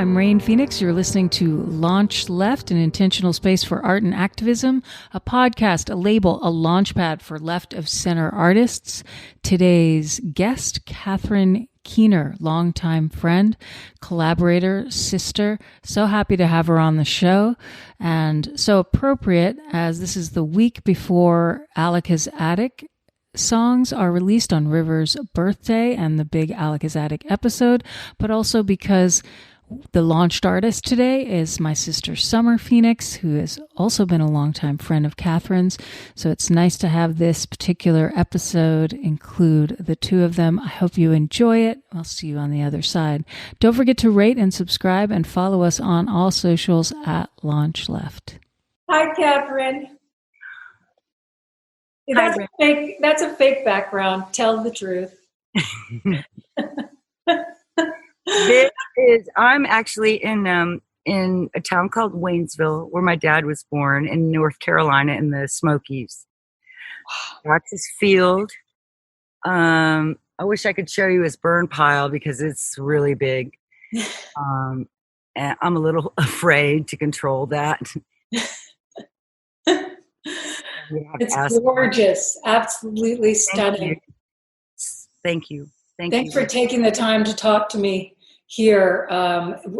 I'm Rain Phoenix. You're listening to LaunchLeft, an intentional space for art and activism, a podcast, a label, a launchpad for left-of-center artists. Today's guest, Catherine KEENER, longtime friend, collaborator, sister. So happy to have her on the show, and so appropriate as this is the week before Alika's Attic songs are released on River's birthday and the big Alika's Attic episode, but also because the launched artist today is my sister Summer Phoenix, who has also been a longtime friend of Catherine's. So it's nice to have this particular episode include the two of them. I hope you enjoy it. I'll see you on the other side. Don't forget to rate and subscribe and follow us on all socials at LaunchLeft. Hi, Catherine. That's a fake background. Tell the truth. I'm actually in a town called Waynesville, where my dad was born, in North Carolina in the Smokies. That's his field. I wish I could show you his burn pile because it's really big. And I'm a little afraid to control that. It's gorgeous. Absolutely stunning. Thank you. Thanks for taking the time to talk to me here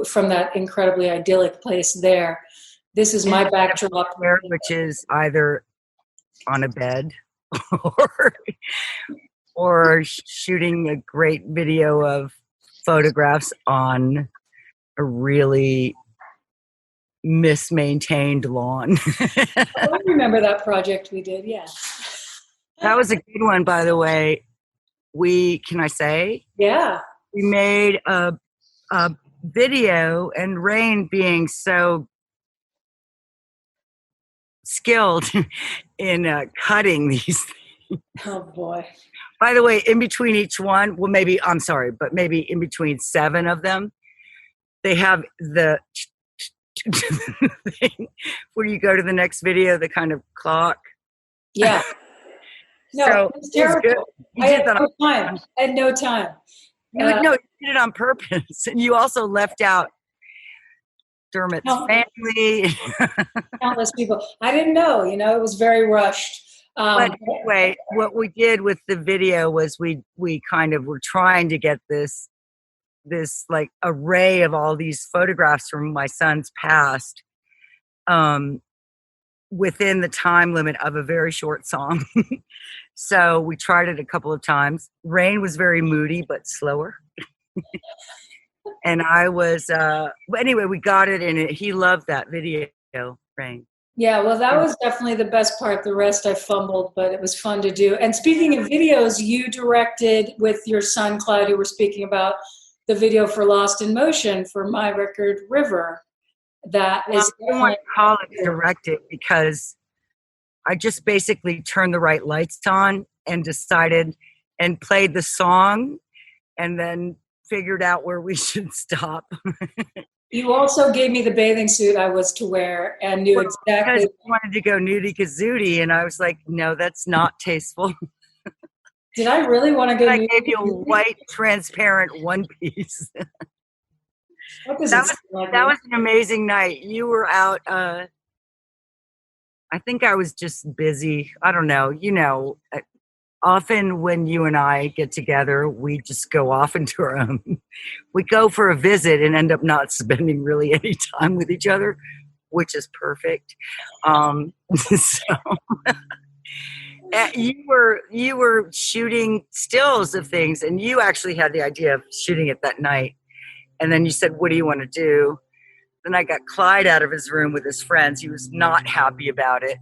from that incredibly idyllic place there. This is my backdrop. Which is either on a bed or shooting a great video of photographs on a really mismaintained lawn. I remember that project we did, yeah. That was a good one, by the way. Can I say? Yeah. We made a video, and Rain being so skilled in cutting these things. Oh, boy. By the way, in between each one, well, maybe in between 7 of them, they have the thing where you go to the next video, the kind of clock. Yeah. No, so it was terrible. I had no time. You did it on purpose. And you also left out Dermot's family. Countless people. I didn't know, it was very rushed. But anyway, what we did with the video was we kind of were trying to get this like array of all these photographs from my son's past within the time limit of a very short song. So we tried it a couple of times. Rain was very moody but slower. And I was anyway, we got it, and he loved that video, Rain. Yeah, well, that was definitely the best part. The rest I fumbled, but it was fun to do. And speaking of videos, you directed with your son Clyde, who we're speaking about, the video for Lost in Motion for my record River. That is, I don't want to call it directed because I just basically turned the right lights on and decided and played the song and then figured out where we should stop. You also gave me the bathing suit I was to wear and knew exactly. Because I wanted to go nudie kazootie, and I was like, no, that's not tasteful. Did I really want to go? I gave you a white, transparent one piece. That was an amazing night. You were out. I think I was just busy. I don't know. Often when you and I get together, we just go off into our own. We go for a visit and end up not spending really any time with each other, which is perfect. You were shooting stills of things, and you actually had the idea of shooting it that night. And then you said, what do you want to do? Then I got Clyde out of his room with his friends. He was not happy about it,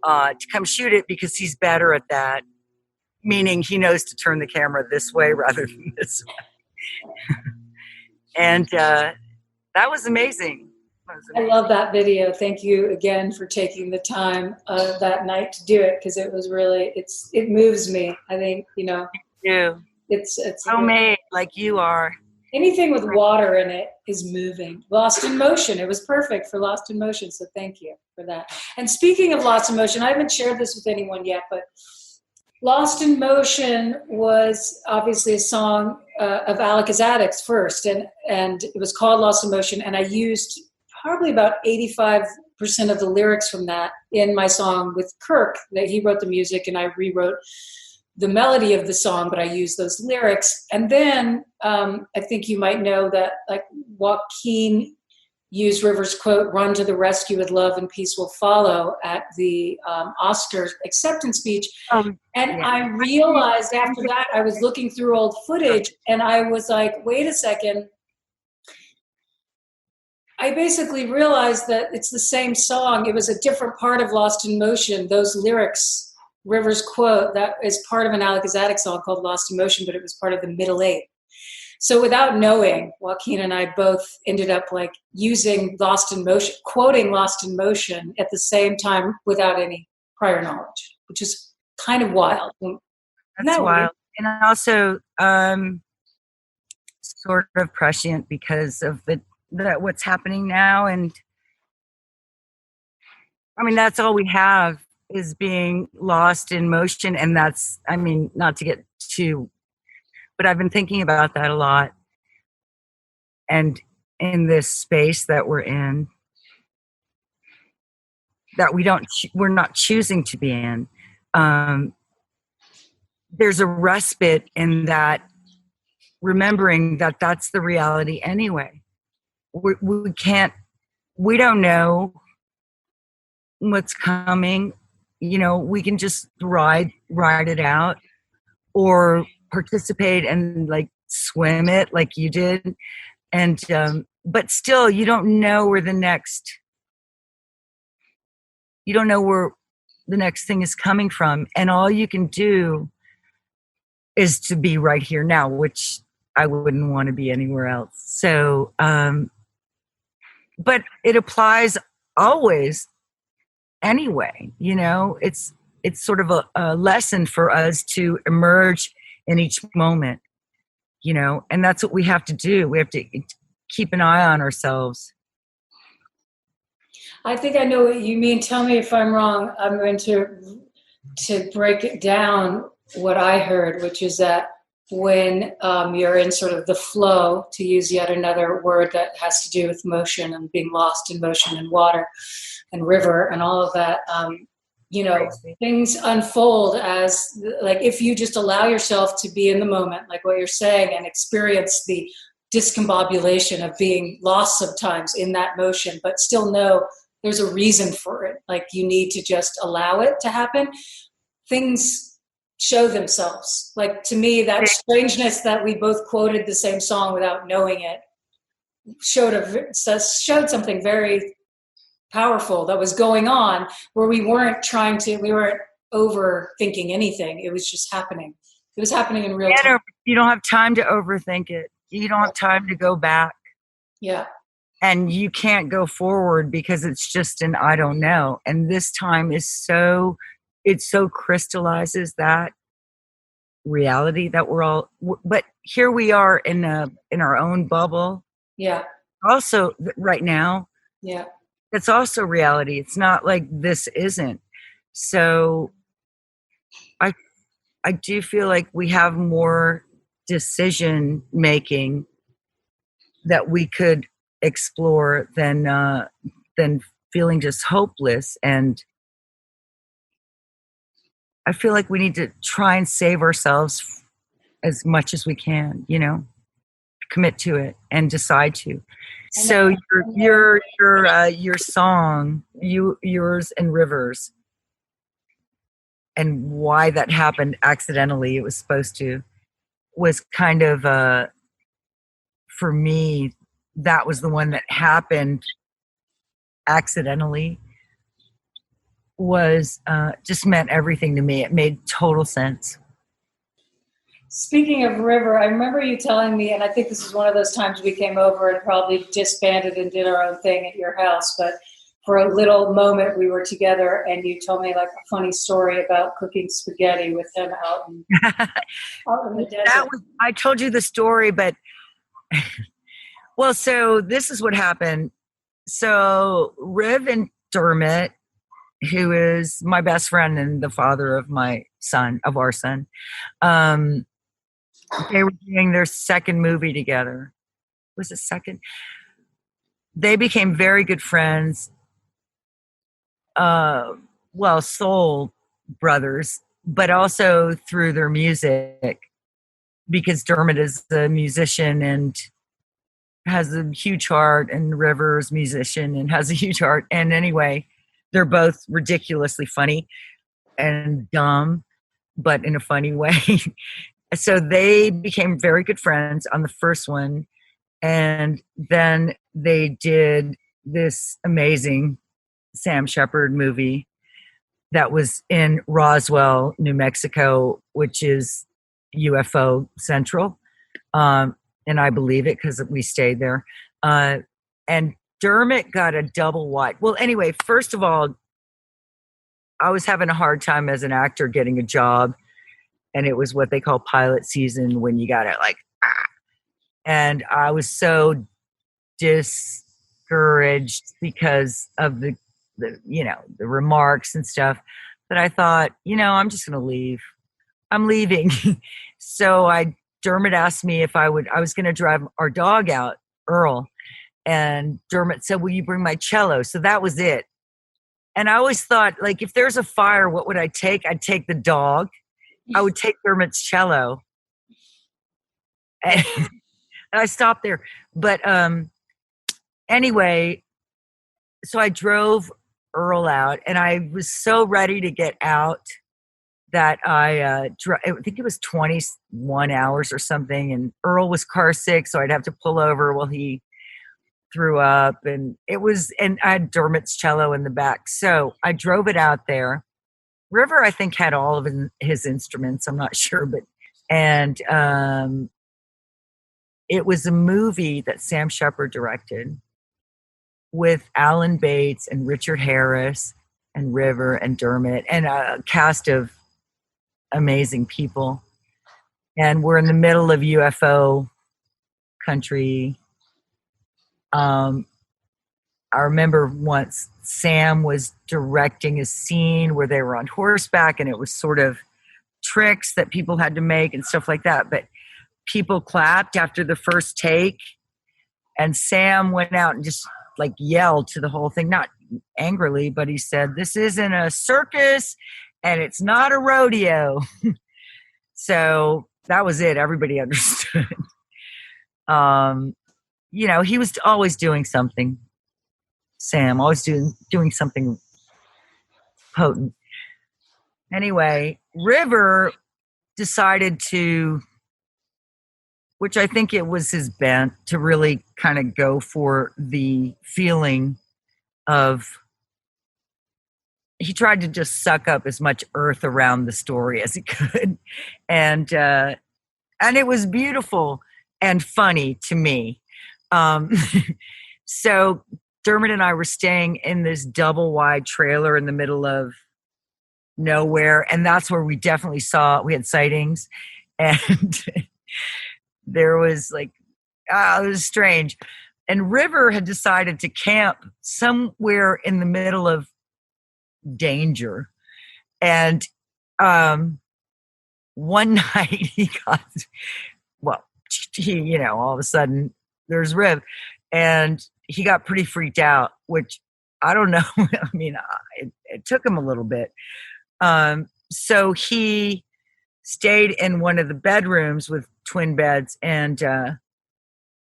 to come shoot it because he's better at that, meaning he knows to turn the camera this way rather than this way. And that was amazing. I love that video. Thank you again for taking the time that night to do it, because it was really, it moves me. I think, it's homemade like you are. Anything with water in it is moving. Lost in Motion. It was perfect for Lost in Motion. So thank you for that. And speaking of Lost in Motion, I haven't shared this with anyone yet, but Lost in Motion was obviously a song of Alakazadik's first, and it was called Lost in Motion, and I used probably about 85% of the lyrics from that in my song with Kirk, that he wrote the music and I rewrote the melody of the song, but I used those lyrics. And then I think you might know that like Joaquin used Rivers' quote, "Run to the rescue with love and peace will follow," at the Oscar acceptance speech. And I realized after that, I was looking through old footage and I was like, wait a second. I basically realized that it's the same song. It was a different part of Lost in Motion. Those lyrics, Rivers' quote, that is part of an Alakazadik song called Lost in Motion, but it was part of the middle eight. So without knowing, Joaquin and I both ended up like using Lost in Motion, quoting Lost in Motion at the same time without any prior knowledge, which is kind of wild. That's wild. And also sort of prescient because of that what's happening now. And I mean, that's all we have is being lost in motion. And that's, I mean, not to get too, but I've been thinking about that a lot. And in this space that we're in, that we're not choosing to be in, there's a respite in that, remembering that that's the reality anyway. We don't know what's coming. You know, we can just ride it out or participate and like swim it like you did. And, but still you don't know where the next thing is coming from. And all you can do is to be right here now, which I wouldn't want to be anywhere else. So, but it applies always anyway, you know, it's sort of a lesson for us to emerge in each moment, you know, and that's what we have to do. We have to keep an eye on ourselves. I think I know what you mean. Tell me if I'm wrong. I'm going to break it down what I heard, which is that when you're in sort of the flow, to use yet another word that has to do with motion and being lost in motion and water and river and all of that, you know, things unfold as, like, if you just allow yourself to be in the moment, like what you're saying, and experience the discombobulation of being lost sometimes in that motion, but still know there's a reason for it. Like, you need to just allow it to happen. Things show themselves. Like, to me, that strangeness that we both quoted the same song without knowing it showed something very powerful that was going on, where we weren't overthinking anything. It was just happening. It was happening in real time. You don't have time to overthink it. You don't have time to go back. Yeah. And you can't go forward because it's just an I don't know. And this time is so crystallizes that reality that we're all, but here we are in our own bubble. Yeah. Also right now. Yeah. It's also reality. It's not like this isn't. So I do feel like we have more decision making that we could explore than feeling just hopeless. And I feel like we need to try and save ourselves as much as we can, you know, commit to it and decide to. So your song, yours and Rivers, and why that happened accidentally, it was supposed to, was kind of for me, that was the one that happened accidentally, was just meant everything to me. It made total sense. Speaking of River, I remember you telling me, and I think this is one of those times we came over and probably disbanded and did our own thing at your house, but for a little moment we were together and you told me like a funny story about cooking spaghetti with him out in the desert. I told you the story, but well, so this is what happened. So Riv and Dermot who is my best friend and the father of our son. They were doing their second movie together. Was it second? They became very good friends. Soul brothers, but also through their music, because Dermot is a musician and has a huge heart, and River's musician and has a huge heart. And anyway, they're both ridiculously funny and dumb, but in a funny way. So they became very good friends on the first one. And then they did this amazing Sam Shepard movie that was in Roswell, New Mexico, which is UFO Central. And I believe it because we stayed there. And Dermot got a double wide. Well, anyway, first of all, I was having a hard time as an actor getting a job. And it was what they call pilot season, when you got it like, and I was so discouraged because of the remarks and stuff, that I thought, I'm just going to leave. I'm leaving. So Dermot asked me if I was going to drive our dog out, Earl. And Dermot said, will you bring my cello? So that was it. And I always thought, like, if there's a fire, what would I take? I'd take the dog. I would take Dermot's cello. And I stopped there. But anyway, so I drove Earl out, and I was so ready to get out that I think it was 21 hours or something, and Earl was car sick, so I'd have to pull over while he threw up, and I had Dermot's cello in the back. So I drove it out there. River, I think, had all of his instruments. I'm not sure, and it was a movie that Sam Shepard directed with Alan Bates and Richard Harris and River and Dermot and a cast of amazing people. And we're in the middle of UFO country. I remember once Sam was directing a scene where they were on horseback, and it was sort of tricks that people had to make and stuff like that. But people clapped after the first take, and Sam went out and just like yelled to the whole thing, not angrily, but he said, "This isn't a circus and it's not a rodeo." So that was it. Everybody understood. He was always doing something. Sam, always doing something potent. Anyway, River decided to, which I think it was his bent, to really kind of go for the feeling of, he tried to just suck up as much earth around the story as he could. And it was beautiful and funny to me. So Dermot and I were staying in this double wide trailer in the middle of nowhere. And that's where we definitely we had sightings. And there was like, it was strange. And River had decided to camp somewhere in the middle of danger. And one night all of a sudden there's Riv, and he got pretty freaked out, which I don't know. I mean, it took him a little bit. So he stayed in one of the bedrooms with twin beds, and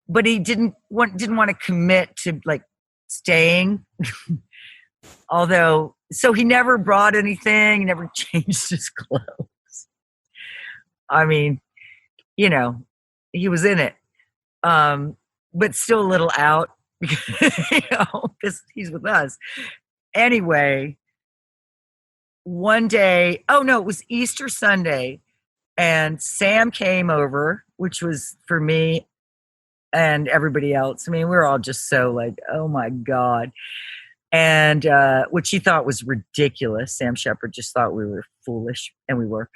but he didn't want to commit to like staying. Although, so he never brought anything, he never changed his clothes. I mean, he was in it, but still a little out, because he's with us. Anyway, one day, it was Easter Sunday, and Sam came over, which was for me and everybody else. I mean, we were all just so like, oh my God. And which he thought was ridiculous. Sam Shepard just thought we were foolish, and we were.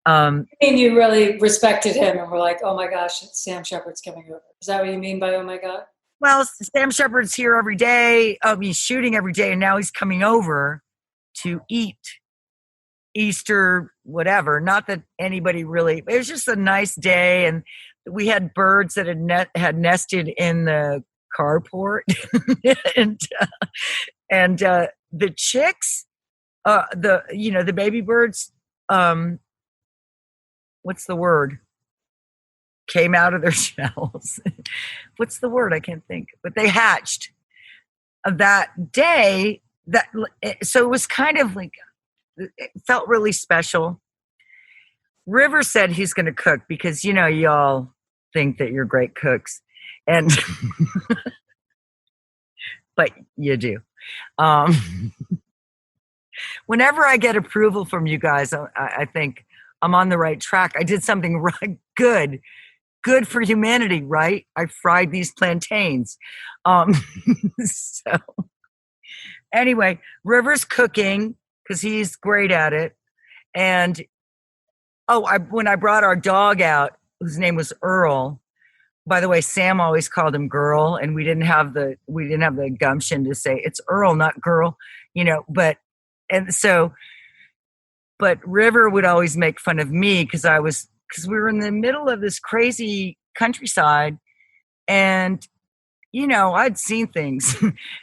And you really respected him and were like, oh my gosh, Sam Shepard's coming over. Is that what you mean by oh my God? Well, Sam Shepard's here every day. He's shooting every day, and now he's coming over to eat Easter, whatever. Not that anybody really, it was just a nice day. And we had birds that had nested in the carport. and the chicks, the baby birds, what's the word? Came out of their shells. What's the word? I can't think. But they hatched that day. So it was kind of like, it felt really special. River said he's going to cook because, y'all think that you're great cooks. And, but you do. Whenever I get approval from you guys, I think I'm on the right track. I did something right, good for humanity, right? I fried these plantains. So anyway, River's cooking because he's great at it. And when I brought our dog out, whose name was Earl. By the way, Sam always called him Girl, and we didn't have the gumption to say it's Earl, not Girl, But River would always make fun of me because we were in the middle of this crazy countryside, and I'd seen things,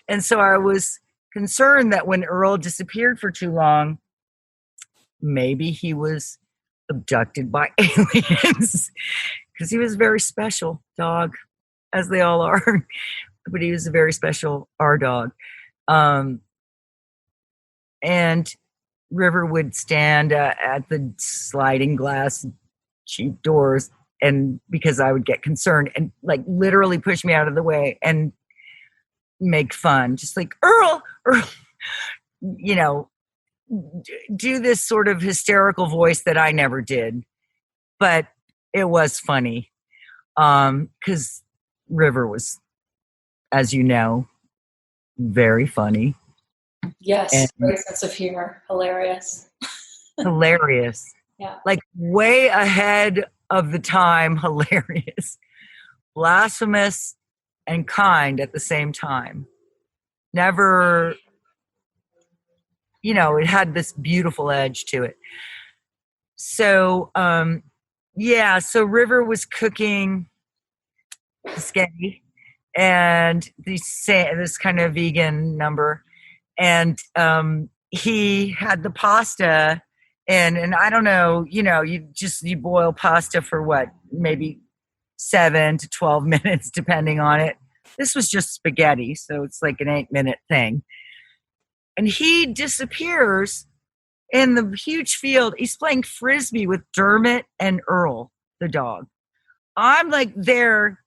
and so I was concerned that when Earl disappeared for too long, maybe he was abducted by aliens. Because he was a very special dog, as they all are. But he was a very special our dog. And River would stand at the sliding glass cheap doors, and because I would get concerned and like literally push me out of the way and make fun, just like Earl, do this sort of hysterical voice that I never did. But it was funny because River was, as you know, very funny. Yes, great sense of humor. Hilarious. Hilarious. Yeah. Like way ahead of the time, hilarious. Blasphemous and kind at the same time. Never, it had this beautiful edge to it. So, so River was cooking spaghetti and this kind of vegan number, and he had the pasta, and I don't know, you boil pasta for what, maybe 7 to 12 minutes, depending on it. This was just spaghetti, so it's like an 8-minute thing. And he disappears in the huge field. He's playing Frisbee with Dermot and Earl, the dog. I'm like there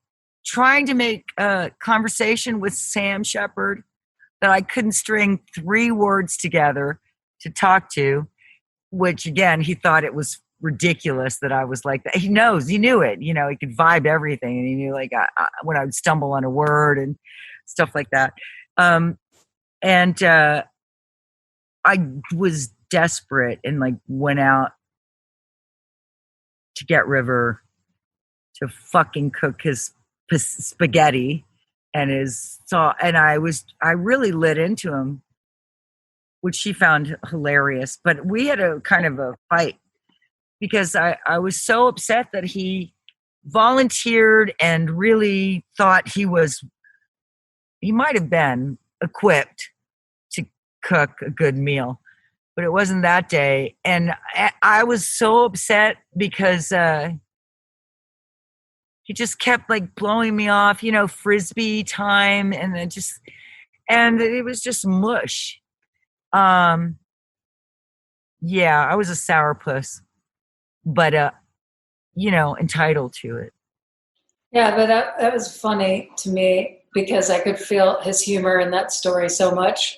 trying to make a conversation with Sam Shepard that I couldn't string 3 words together to talk to, which again, he thought it was ridiculous that I was like that. He knew it, he could vibe everything. And he knew like when I would stumble on a word and stuff like that. I was desperate and like went out to get River to fucking cook his spaghetti and I really lit into him, which she found hilarious. But we had a kind of a fight because I was so upset that he volunteered and really thought he might have been equipped to cook a good meal, but it wasn't that day. And I was so upset because he just kept like blowing me off, Frisbee time. And it was just mush. I was a sourpuss, but, entitled to it. Yeah, but that was funny to me because I could feel his humor in that story so much.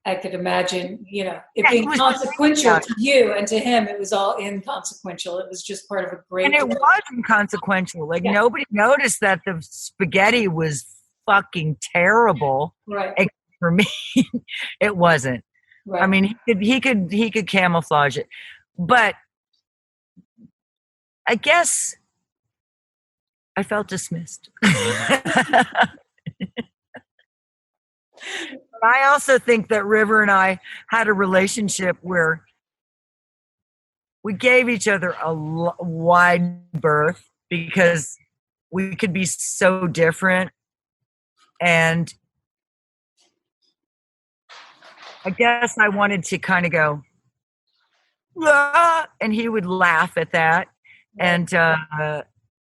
I could imagine, it being consequential to you, and to him, it was all inconsequential. It was just part of a great. And it was inconsequential. Like nobody noticed that the spaghetti was fucking terrible. Right. Except for me, it wasn't. Right. I mean, he could camouflage it, but I guess I felt dismissed. I also think that River and I had a relationship where we gave each other a wide berth because we could be so different. And I guess I wanted to kind of go, ah, and he would laugh at that. And,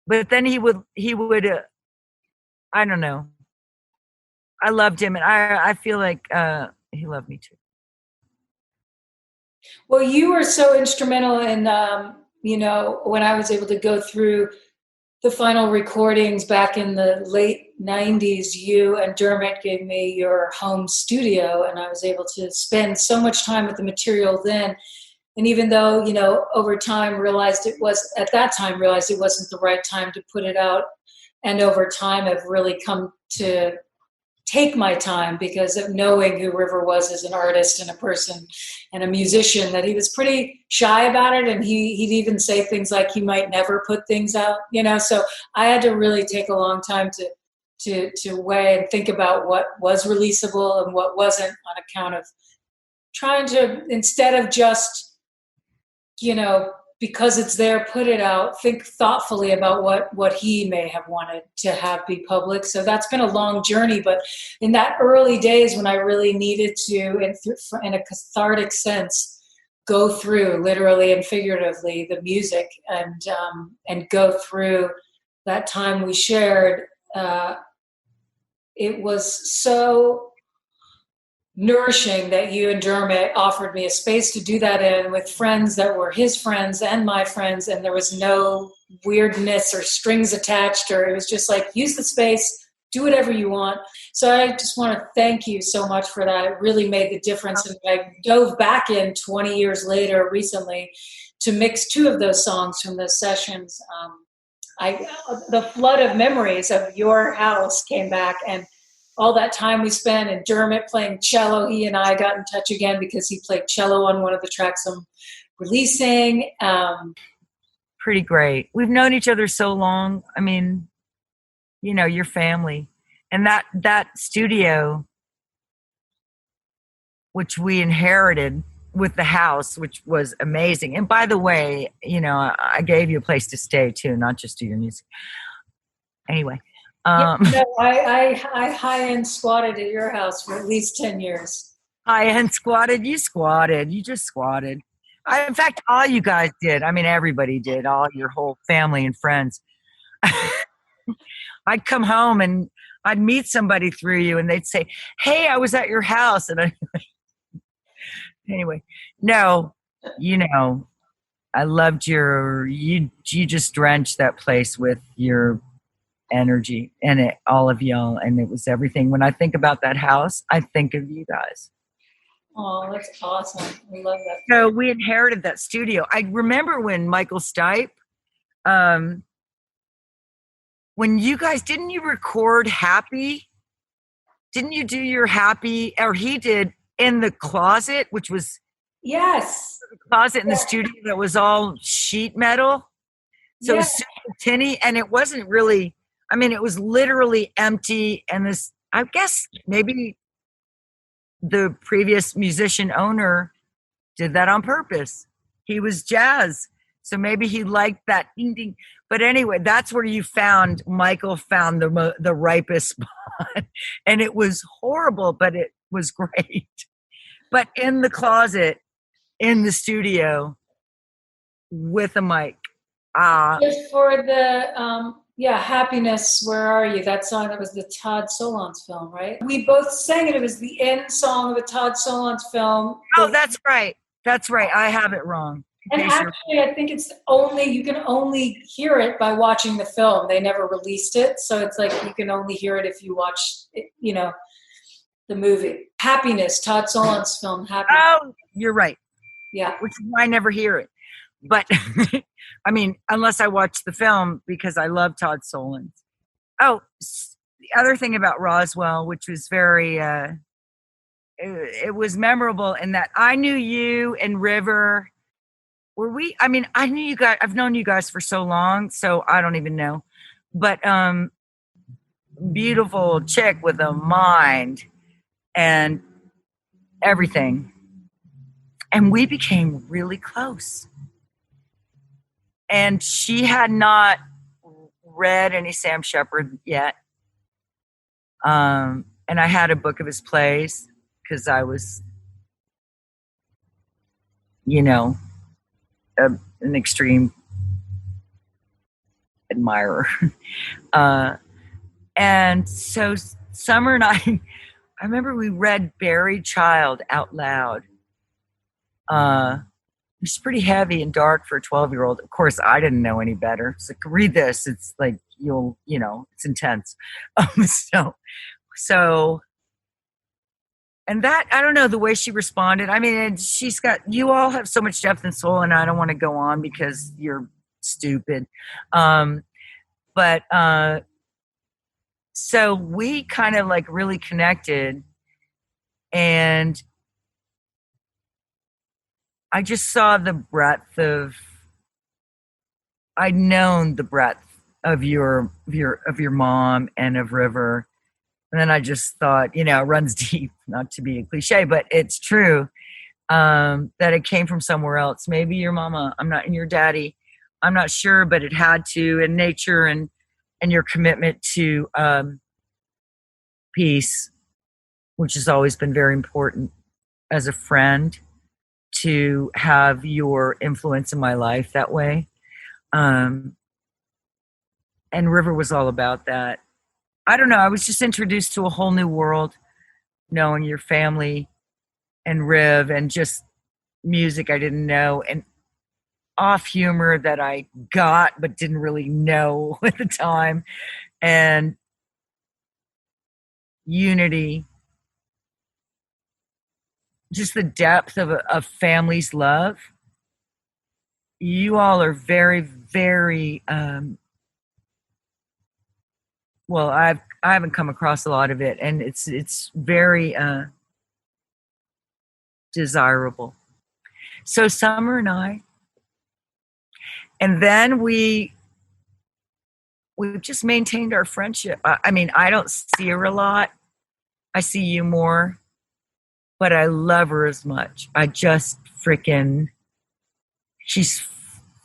but then he would, I don't know. I loved him, and I feel like he loved me too. Well, you were so instrumental in, when I was able to go through the final recordings back in the late 90s, you and Dermot gave me your home studio, and I was able to spend so much time with the material then. And even though, over time realized it wasn't the right time to put it out. And over time, I've really come to take my time because of knowing who River was as an artist and a person and a musician, that he was pretty shy about it. And he'd even say things like he might never put things out, so I had to really take a long time to weigh and think about what was releasable and what wasn't, on account of trying to, instead of just, because it's there, put it out, think thoughtfully about what he may have wanted to have be public. So that's been a long journey. But in that early days when I really needed to, in a cathartic sense, go through literally and figuratively the music and go through that time we shared, it was so nourishing that you and Dermot offered me a space to do that in, with friends that were his friends and my friends, and there was no weirdness or strings attached, or it was just like, use the space, do whatever you want. So I just want to thank you so much for that. It really made the difference. And I dove back in 20 years later recently to mix two of those songs from those sessions. The flood of memories of your house came back, and all that time we spent, and Dermot playing cello. He and I got in touch again because he played cello on one of the tracks I'm releasing. Pretty great. We've known each other so long. I mean, your family. And that studio, which we inherited with the house, which was amazing. And by the way, I gave you a place to stay too, not just do your music. Anyway. I high-end squatted at your house for at least 10 years. High-end squatted? You squatted. You just squatted. In fact, all you guys did. I mean, everybody did. All your whole family and friends. I'd come home and I'd meet somebody through you, and they'd say, "Hey, I was at your house." And anyway, no, I loved you just drenched that place with your energy and it, all of y'all, and it was everything. When I think about that house, I think of you guys. Oh, that's awesome. I love that. So we inherited that studio. I remember when Michael Stipe, when you guys, didn't you record Happy? Didn't you do your Happy, or he did, in the closet, which was yes, the closet in the studio that was all sheet metal. So it was super tinny, and it wasn't really, I mean, it was literally empty. And this, I guess maybe the previous musician owner did that on purpose. He was jazz. So maybe he liked that ding ding. But anyway, that's where Michael found the ripest spot. And it was horrible, but it was great. But in the closet, in the studio, with a mic. Just for the Happiness, Where Are You? That song, that was the Todd Solondz film, right? We both sang it. It was the end song of a Todd Solondz film. Oh, that's right. That's right. I have it wrong. And actually, I think you can only hear it by watching the film. They never released it. So it's like you can only hear it if you watch it, the movie. Happiness, Todd Solondz film, Happiness. Oh, you're right. Yeah. Which is why I never hear it. But, I mean, unless I watch the film, because I love Todd Solondz. Oh, the other thing about Roswell, which was very, it was memorable in that I knew you and River. I knew you guys, I've known you guys for so long, so I don't even know. But beautiful chick with a mind. and everything. And we became really close. And she had not read any Sam Shepard yet. And I had a book of his plays because I was, an extreme admirer. And so Summer and I remember we read Buried Child out loud. It's pretty heavy and dark for a 12-year-old. Of course, I didn't know any better. So read this. It's like, it's intense. So, and that, I don't know, the way she responded. I mean, you all have so much depth and soul, and I don't want to go on because you're stupid. So we kind of like really connected, and I just saw the breadth of, I'd known the breadth of your mom and of River. And then I just thought, it runs deep, not to be a cliche, but it's true, that it came from somewhere else. Maybe your mama, and your daddy, I'm not sure, but it had to, and nature and your commitment to peace, which has always been very important as a friend, to have your influence in my life that way. And River was all about that. I don't know. I was just introduced to a whole new world, knowing your family and Riv and just music I didn't know, and off humor that I got but didn't really know at the time, and unity, just the depth of a family's love. You all are very, very, well, I haven't come across a lot of it, and it's very desirable. So Summer and I, and then we've just maintained our friendship. I mean, I don't see her a lot. I see you more, but I love her as much. I just she's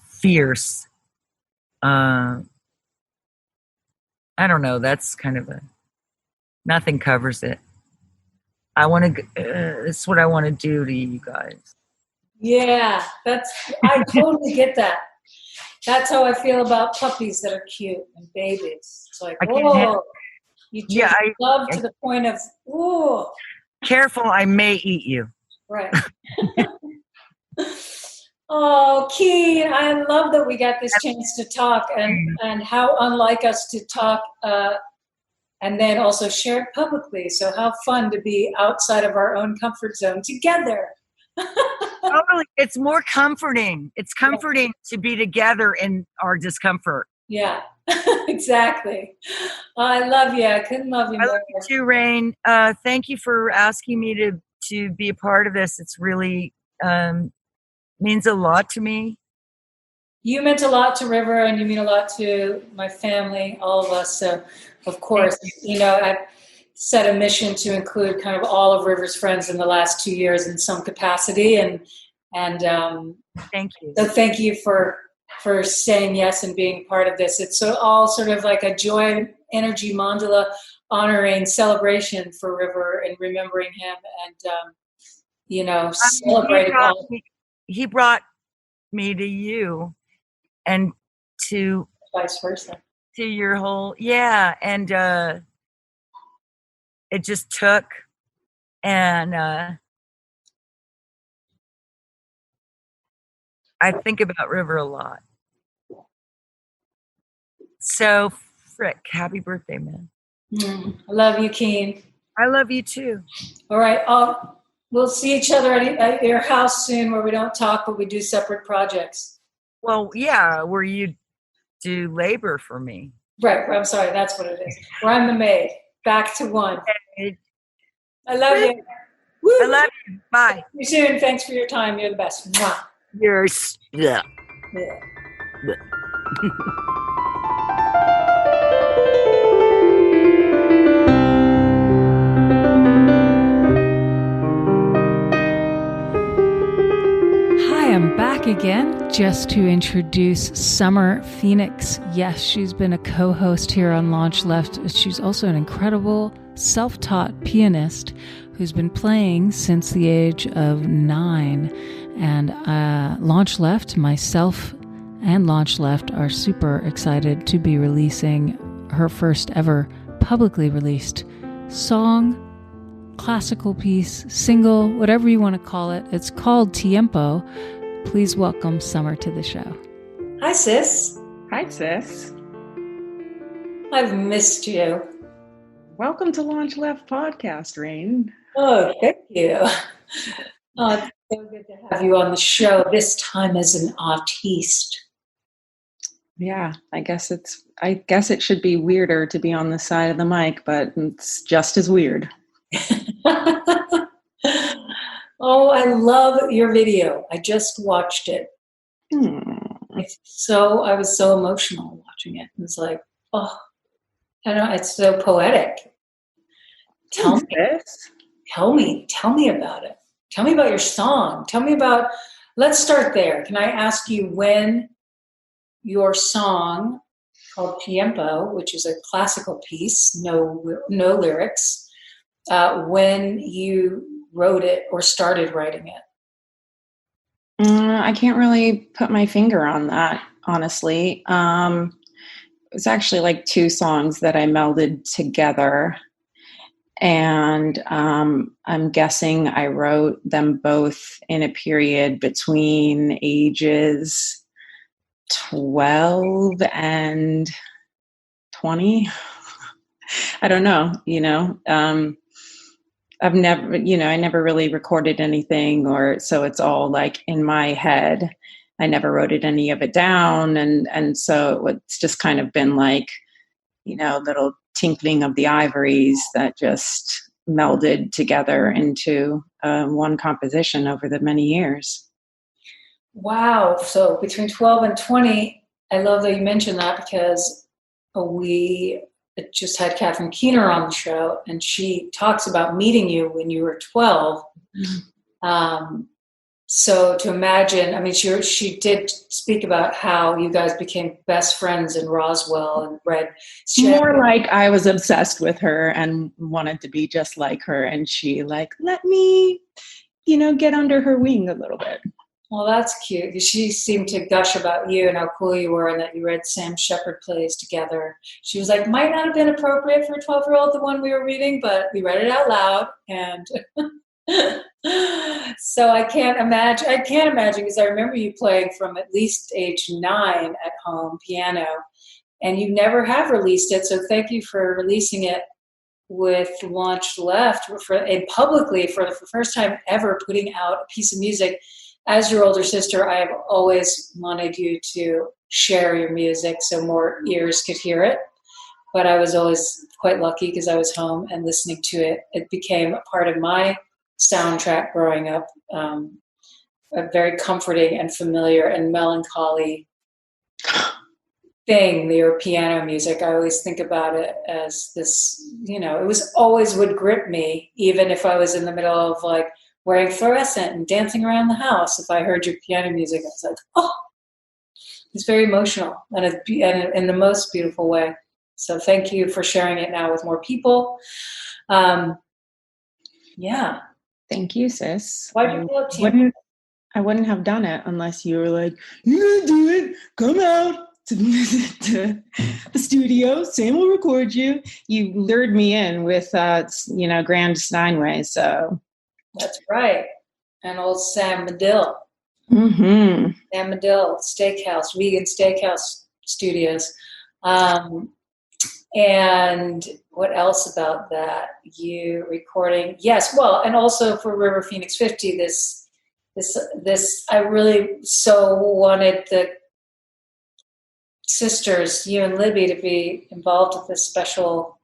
fierce. I don't know. That's kind of nothing covers it. It's what I want to do to you guys. Yeah, I totally get that. That's how I feel about puppies that are cute and babies. It's like, you just love to the point of, whoa. Careful, I may eat you. Right. Oh, Keen, I love that we got this chance to talk, and how unlike us to talk and then also share it publicly. So how fun to be outside of our own comfort zone together. Totally. It's more comforting. It's comforting to be together in our discomfort. Yeah, exactly. I love you. I couldn't love you more. I love you too, Rain. Thank you for asking me to be a part of this. It's really means a lot to me. You meant a lot to River, and you mean a lot to my family, all of us. So, of course, I've set a mission to include kind of all of River's friends in the last 2 years in some capacity, and thank you. So thank you for saying yes and being part of this. It's all sort of like a joy energy mandala honoring celebration for River and remembering him, and celebrating all. He brought me to you, and to vice versa, to your whole and it just took, and I think about River a lot. So, frick, happy birthday, man. I love you, Keen. I love you too. All right. We'll see each other at your house soon, where we don't talk, but we do separate projects. Well, yeah, where you do labor for me. Right. I'm sorry. That's what it is. Where I'm the maid. Back to one. I love you. Woo. I love you. Bye. See you soon. Thanks for your time. You're the best. Mwah. Yeah. am back again just to introduce Summer Phoenix. Yes, she's been a co-host here on LaunchLeft. She's also an incredible self-taught pianist who's been playing since the age of 9. And LaunchLeft, myself and LaunchLeft are super excited to be releasing her first ever publicly released song, classical piece, single, whatever you want to call it. It's called Tiempo. Please welcome Summer to the show. Hi, sis. Hi, sis. I've missed you. Welcome to LaunchLeft Podcast, Rain. Oh, thank you. Oh, it's so good to have you on the show, this time as an artiste. Yeah, I guess it should be weirder to be on the side of the mic, but it's just as weird. Oh, I love your video. I just watched it. I was so emotional watching it. It was like, oh, I don't know, it's so poetic. Tell me about it. Tell me about your song. Let's start there. Can I ask you when your song called Tiempo, which is a classical piece, no lyrics, when you wrote it or started writing it? I can't really put my finger on that, honestly. It was actually like 2 songs that I melded together. And I'm guessing I wrote them both in a period between ages 12 and 20. I don't know, I never really recorded anything, so it's all like in my head. I never wrote any of it down. And so it's just kind of been like, little tinkling of the ivories that just melded together into one composition over the many years. Wow. So between 12 and 20, I love that you mentioned that, because we just had KEENER on the show, and she talks about meeting you when you were 12. Mm-hmm. So to imagine, she did speak about how you guys became best friends in Roswell and read. More like I was obsessed with her and wanted to be just like her, and she let me, get under her wing a little bit. Well, that's cute. She seemed to gush about you and how cool you were, and that you read Sam Shepard plays together. She was like, might not have been appropriate for a 12-year-old, the one we were reading, but we read it out loud. And so I can't imagine, because I remember you playing from at least age 9 at home, piano, and you never have released it. So thank you for releasing it with LaunchLeft and publicly for the first time ever, putting out a piece of music. As your older sister, I have always wanted you to share your music so more ears could hear it. But I was always quite lucky because I was home and listening to it. It became a part of my soundtrack growing up, a very comforting and familiar and melancholy thing, your piano music. I always think about it as this, it was always would grip me, even if I was in the middle of like wearing fluorescent and dancing around the house. If I heard your piano music, I was like, oh, it's very emotional and in the most beautiful way. So thank you for sharing it now with more people. Yeah. Thank you, sis. Why did you love Tiempo? I wouldn't have done it unless you were like, you're going to do it. Come out to the studio. Sam will record you. You lured me in with, Grand Steinway. So that's right. And old Sam Medill. Mm-hmm. Sam Medill Steakhouse, vegan steakhouse studios. And what else about that? You recording? Yes. Well, and also for River Phoenix 50, this, I really so wanted the sisters, you and Libby, to be involved with this special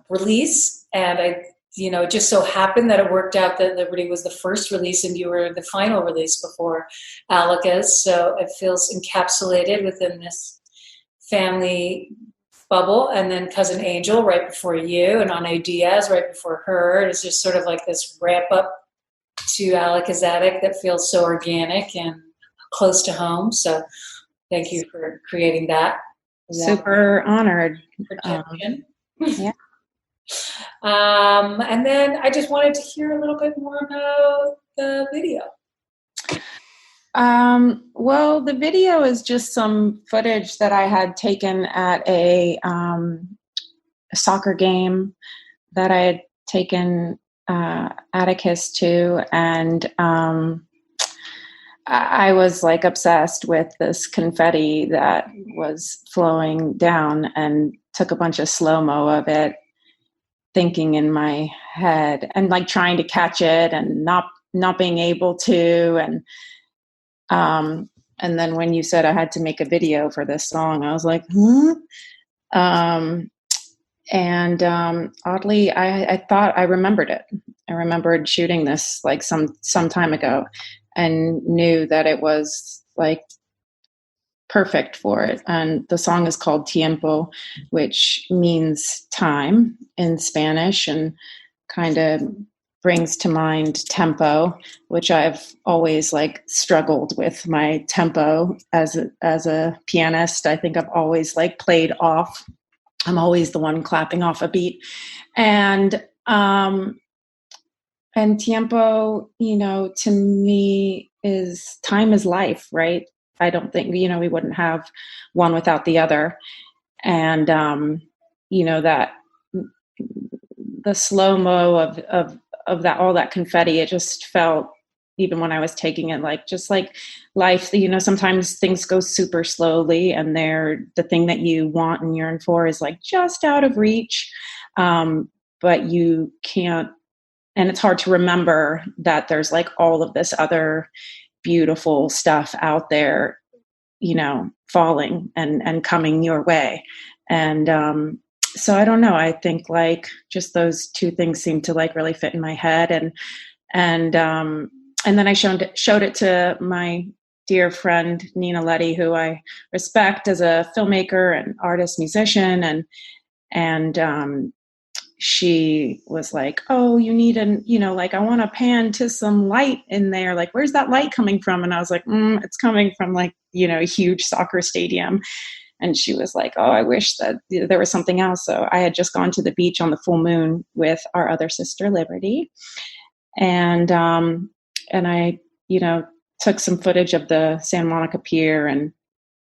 release. And it just so happened that it worked out that Liberty was the first release and you were the final release before Alika's. So it feels encapsulated within this family bubble. And then Cousin Angel right before you, and Ana Diaz right before her. It's just sort of like this ramp up to Alakazattic that feels so organic and close to home. So thank you for creating that. Super honored. Yeah. And then I just wanted to hear a little bit more about the video. Well, the video is just some footage that I had taken at a soccer game that I had taken Atticus to, and I was like obsessed with this confetti that was flowing down, and took a bunch of slow-mo of it, thinking in my head and like trying to catch it and not being able to. And then when you said I had to make a video for this song, I was like, oddly, I thought I remembered it. I remembered shooting this like some time ago, and knew that it was like perfect for it. And the song is called Tiempo, which means time in Spanish, and kind of brings to mind tempo, which I've always like struggled with my tempo as a pianist. I think I've always like played off. I'm always the one clapping off a beat. And Tiempo, to me is time is life, right? I don't think, we wouldn't have one without the other. And, that the slow-mo of that, all that confetti, it just felt, even when I was taking it, like, just like life, sometimes things go super slowly, and the thing that you want and yearn for is like just out of reach. But you can't, and it's hard to remember that there's like all of this other beautiful stuff out there, falling and coming your way. And so I don't know. I think like just those two things seem to like really fit in my head. And then I showed it to my dear friend Nina Letty, who I respect as a filmmaker and artist, musician, and she was like, "Oh, you need I want to pan to some light in there. Like, where's that light coming from?" And I was like, "It's coming from like, a huge soccer stadium." And she was like, "Oh, I wish that there was something else." So I had just gone to the beach on the full moon with our other sister, Liberty. And I, took some footage of the Santa Monica Pier and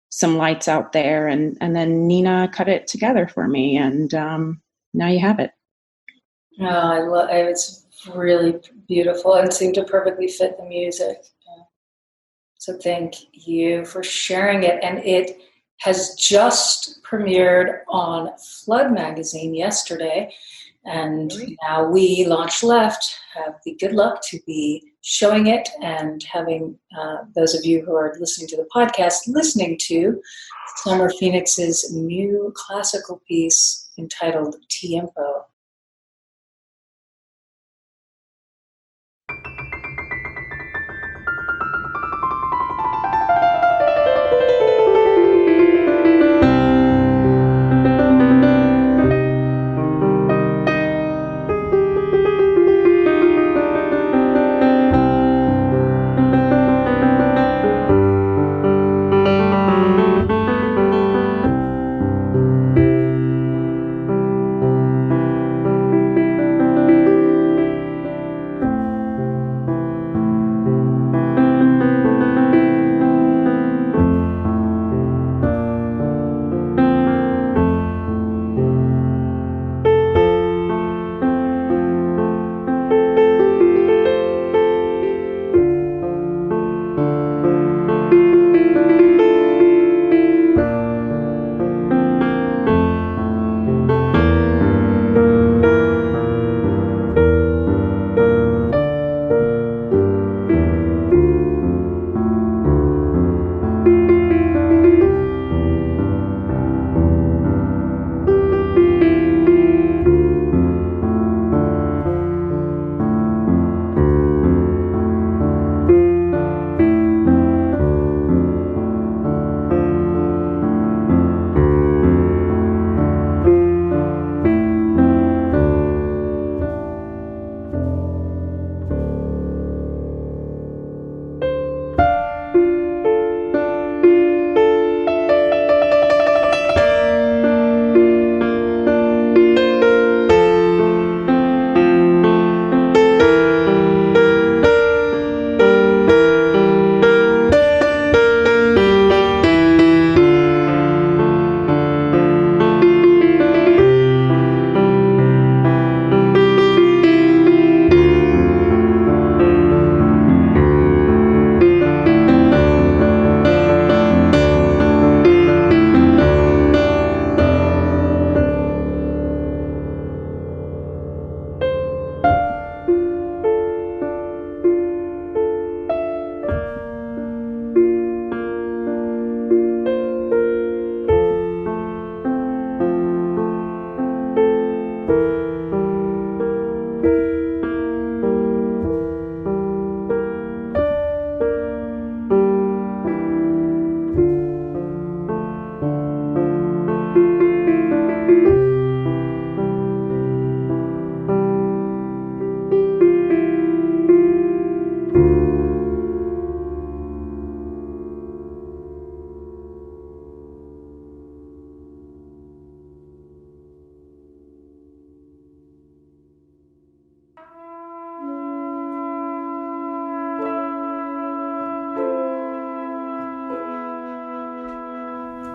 some lights out there. And then Nina cut it together for me. And now you have it. Oh, I love it. It's really beautiful and seemed to perfectly fit the music. So thank you for sharing it. And it has just premiered on Flood magazine yesterday. And now we, LaunchLeft, have the good luck to be showing it and having those of you who are listening to the podcast listening to Summer Phoenix's new classical piece entitled Tiempo.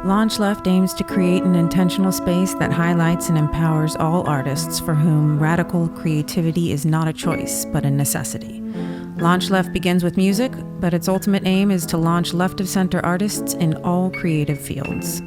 LaunchLeft aims to create an intentional space that highlights and empowers all artists for whom radical creativity is not a choice, but a necessity. LaunchLeft begins with music, but its ultimate aim is to launch left-of-center artists in all creative fields.